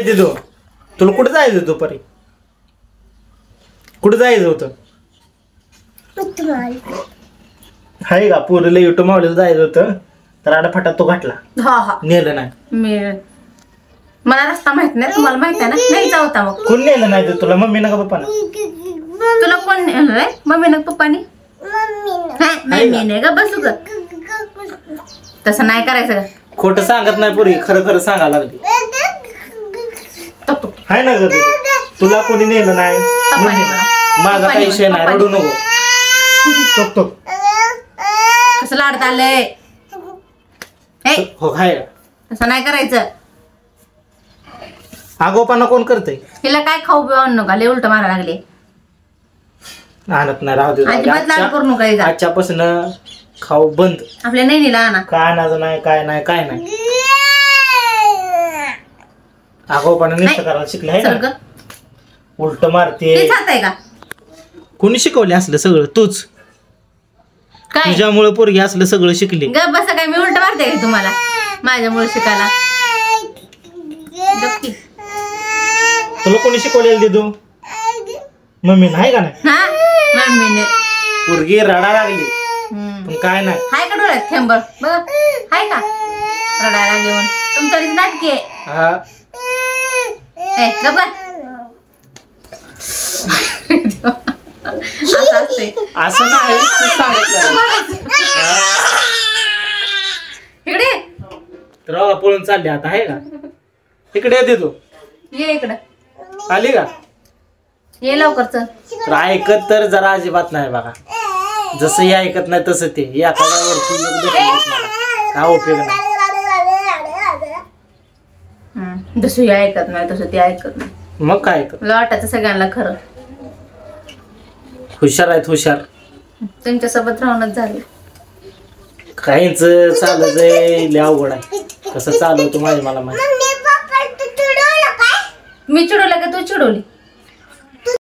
दिदो तुला कुठं जायचं दुपारी? कुठं जायचं होतं? हाय का पोरीला युट्यूब मावलीला जायचं होतं तर आडाफाटा तो घातला. हा हा नेलं नाही. मला रस्ता माहित नाही, तुम्हाला माहित आहे ना? नाही जाऊ होता मग. कोण नेलं नाही तुला? मम्मीनं का पप्पानं? तुला कोण नेलं? मम्मीनं पप्पानी? मम्मीने का बसू ग. तसं नाही करायचं का? खोटं सांगत नाही पोरी, खरं खरं सांगायला लागली. हाय ना ग तुला कोणी नेलं नाही? माझा काही विषय नाही, रडू नको. कसं लाडत आलंय? हो हाय. तसं नाही करायचं. आगोपणा कोण करतय? हिला काय खाऊ पिऊ आणू नका, लय उलट मारा लागले. आणत नाही, राहू दे. अजिबात लाड करू नका. आजच्यापासून खाऊ बंद. आपल्या नाही आणा. काय आणायचं नाही, काय नाही, काय नाही. आगोपणा निष्ठ करायला शिकले आहे का? उलट मारते. का कोणी शिकवले असलं सगळं? तूच. काय तुझ्यामुळे पोरगी असलं सगळं शिकली. ग बस काय मी उलट मारते का तुम्हाला माझ्यामुळे शिकायला? तुला कोणी शिकवलेलं दिदू? मम्मी नाही का? नाही हा मम्मीने. पोरगी रडा लागली पण काय नाही. हाय का डोळ्यात थेंबर बघ? हाय का रडायला लागली म्हणून? तुमच्याकडे नाटकी आहे. हा असं नाही इकडे तर पळून चालली आता आहे का? इकडे येते तू. ये इकडं. आली का? ये लवकर चल. तर ऐकत तर जरा अजिबात नाही बघा. जसं हे ऐकत नाही तसं ते एखाद्यावरती काय उपयोग नाही. जसं हे ऐकत नाही तसं ते ऐकत नाही. मग काय ऐकत? मला वाटायचं सगळ्यांना खरं. हुशार आहेत हुशार. तुमच्यासोबत राहूनच झालं. काहीच चालत लय अवघड आहे. कसं चालवतो माझी मला माहिती. मी चिडवलं का तू चिडवली?